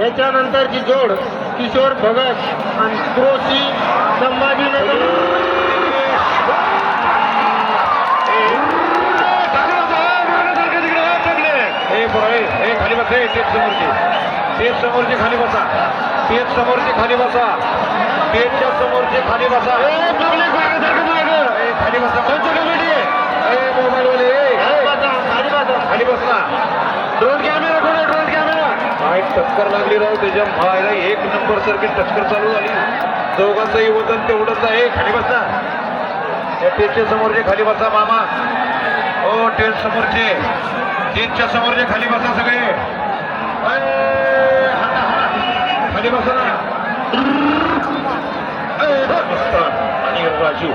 याच्यानंतरची जोड किशोर भगत आणि क्रोशी संभाजीनगर. खाली बसा. तेच समोरची खाली बसा. तेच समोरची खाली बसा. तेजच्या समोरची खाली बसा. खाली बसा. मोबाईल वाले खाली बसला. ड्रोन कॅमेरा कोण? ड्रोन कॅमेरा काय टक्कर लागली राव त्याच्या भायला. एक नंबर सारखी टक्कर चालू झाली. दोघांचंही वजन तेवढंच आहे. खाली बसा. तेजच्या समोरचे खाली बसा मामा. हो तेज समोरचे. तेजच्या समोरचे खाली बसा सगळे. खाली बसा ना. आणि राजू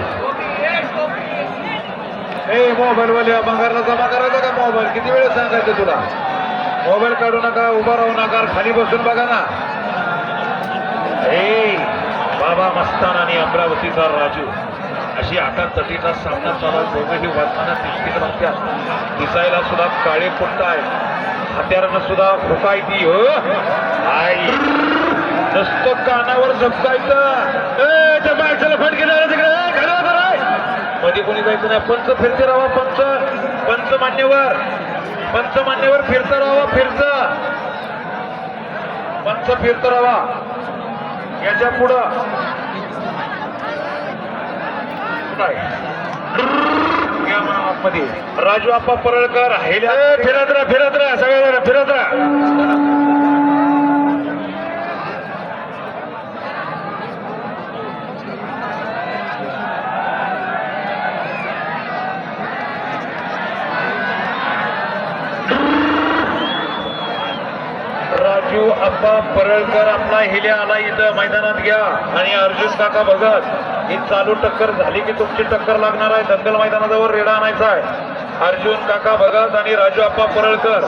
मोबाईल वाले बंगारला जमा करायचा का मोबाईल? किती वेळ सांगायचं तुला? मोबाईल काढू नका, उभा राहू नका, खाली बसून बघा ना. बाबा मस्तान आणि अमरावतीचा राजू अशी आटातटीचा सामना चालू. दोघेही वाचताना निश्चित नसत्यात. दिसायला सुद्धा काळे पुट्ट आहे. हत्यारानं सुद्धा फुकायची. हो आई नुसतं कानावर झपकायचं. त्या माणसाला फटके द्यायला तिकडे मध्ये कोणी जायचं नाही. पंच फिरते राहा. पंच मान्यवर फिरतं राहा. पंच फिरतं राहा. याच्या पुढं मध्ये राजू आप्पा परळकर फिरत राहा सगळ्या फिरत राहा. राजू आप्पा परळकर आपला हिल्या आला इथं मैदानात घ्या. आणि अर्जुन काका भगत ही चालू टक्कर झाली की तुमची टक्कर लागणार आहे. दंगल मैदानाजवळ रेडा आणायचा आहे. अर्जुन काका भगत आणि राजू आप्पा परळकर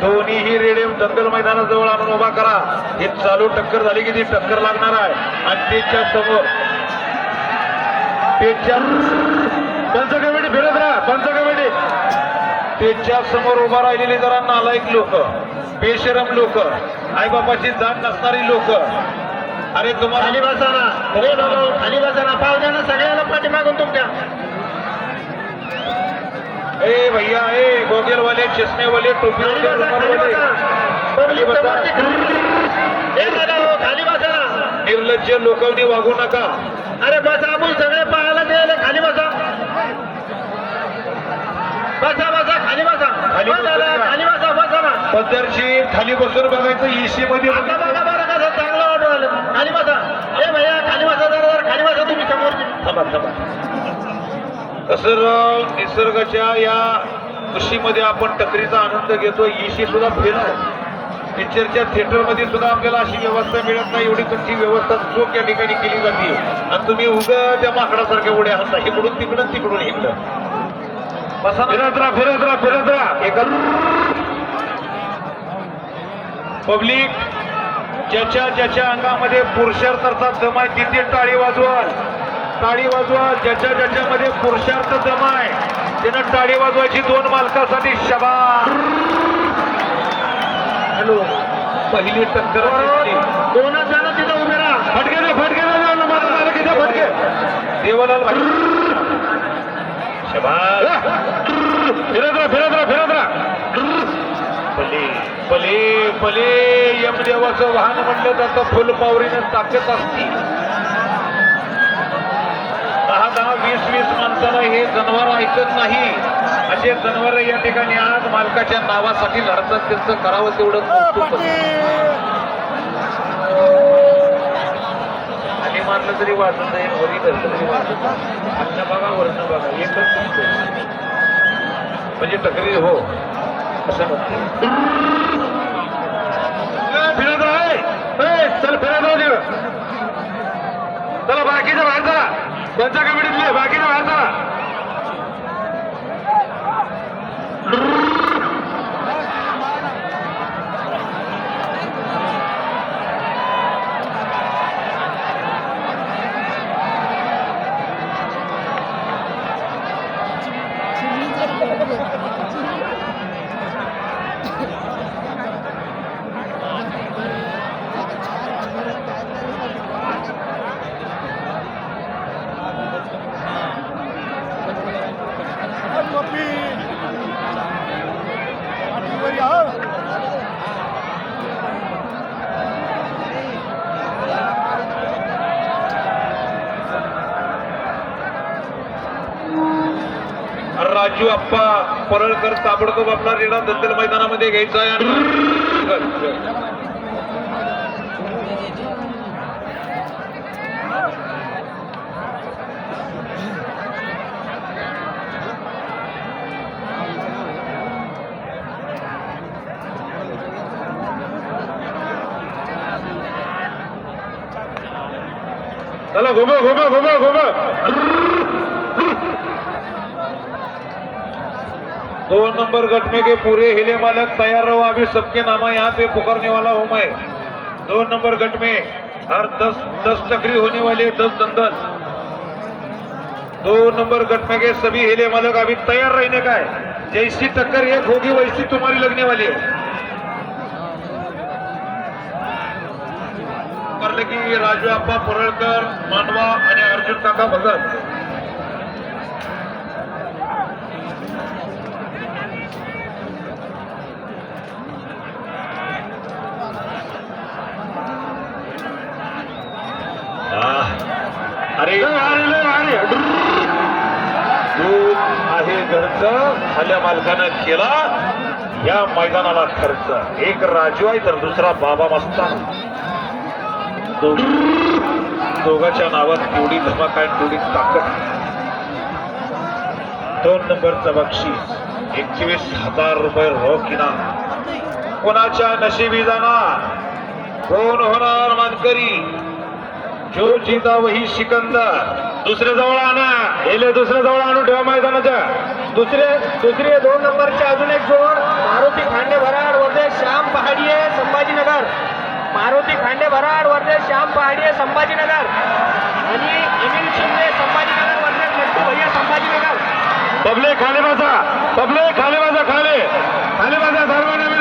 दोन्हीही रेडे दंगल मैदानाजवळ आणून उभा करा. ही चालू टक्कर झाली की ती टक्कर लागणार आहे. आणि त्याच्या समोर पंच कमिटी फिरत राहा. पंच कमिटी त्याच्या समोर उभा राहिलेली जरा नालायक लोक, बेशरम लोक, आईबापाची जाण नसणारी लोक. अरे तुम्हाला खाली बसा ना. अरे बाबा खाली बसा ना. पाहू द्या ना सगळ्याला पाठीमागून तुमच्या. भैया गोगेलवाले, चष्मेवाले, टोपीवाले, खाली बसा. निर्लज्ज लोकांनी वागू नका. अरे बसा. आपण सगळे पाहायला द्यायला खाली बसा. बसा खाली बसा. खाली बसा. बसा ना. पदरशी खाली बसून बघायचं. इशी मध्ये बघा बरं कसं चांगलं वाटलं. खाली बसा. भैया खाली बसा. जरा खाली बसा तुम्ही समोर. कसं राव निसर्गाच्या या खुशीमध्ये आपण टकरीचा आनंद घेतो. इशी सुद्धा फिरतो. पिक्चरच्या थिएटरमध्ये सुद्धा आपल्याला अशी व्यवस्था मिळत नाही. एवढी तुमची व्यवस्था चोख या ठिकाणी केली जाते. आणि तुम्ही उगा त्या माकडासारख्या उड्या हसता. इकडून तिकडून इकडं. बसा. फिरत राहा. एका पब्लिक ज्याच्या अंगामध्ये पुरुषार्थाचा दम आहे तिथे टाळी वाजवाल. ज्याच्यामध्ये पुरुषार्थ दम आहे त्यानं टाळी वाजवायची. दोन मालकासाठी शाबास. हॅलो पहिली टक्कर दोनच जण तिथं उभे राहा. फटके देवालाल भाई शाबास. फिरत राहा. भले यमदेवाचं वाहन म्हणलं जातं. फुलपावरीनं ताकद असती. 10-20 माणसाला हे जनावर ऐकत नाही. असे जनावर या ठिकाणी आज मालकाच्या नावासाठी लढतात. त्यांचं करावं तेवढं. आणि मानलं तरी वाजत नाही. वरी धरलं तरी वाजत नाही. अन्न बघा वर्ण बघा एकच म्हणजे टकरी हो असं म्हणते. फिरत राहा. चल फिरत राहा. चला बाकीचं बाहेर चला. पंच कमिटीतले बाकीचं बाहेर चला. राजू अप्पा परळकर ताबडतोब आपला रेडा दत्तल मैदानामध्ये घ्यायचा आहे आणि चला घुमा घुमा घुमा घुमा 2 नंबर गट में के पूरे हिले मालक तैयार रहो अभी सबके नामा यहाँ पे पुकारने वाला हूँ मैं 2 नंबर गट में हर 10 टकरी होने वाली है 10 दंदल 2 नंबर गट में के सभी हिले मालक अभी तैयार रहने का है जैसी टक्कर एक होगी वैसी तुम्हारी लगने वाली है की राजू अप्पा परळकर मानवा आणि अर्जुन काका भगत अरे दूध आहे घरचं खाल्या मालकानं केला या मैदानाला खर्च एक राजू आहे तर दुसरा बाबा मस्तान दोघांच्या नावात तेवढी धमाक आहे तेवढी ताकद 2 नंबरचं बक्षीस 21,000 रुपये रोख इनाम कोणाच्या नशिबी जाणार कोण होणार मानकरी जो जीता वही सिकंदर दुसरे जवळ आणा हेले दुसरे जवळ आणून ठेवा मैदानाच्या दुसरे 2 नंबरचे अजून एक जोड मारुती खांडे भराड वर्धे श्याम पहाडिये संभाजीनगर मारुती खांडे भराड वर्धे श्याम पहाडिये संभाजीनगर आणि अनिल शिंदे संभाजीनगर वर्धे लट्टू भैया संभाजीनगर पब्लिक खाली बसा खाली बसा सर्वांना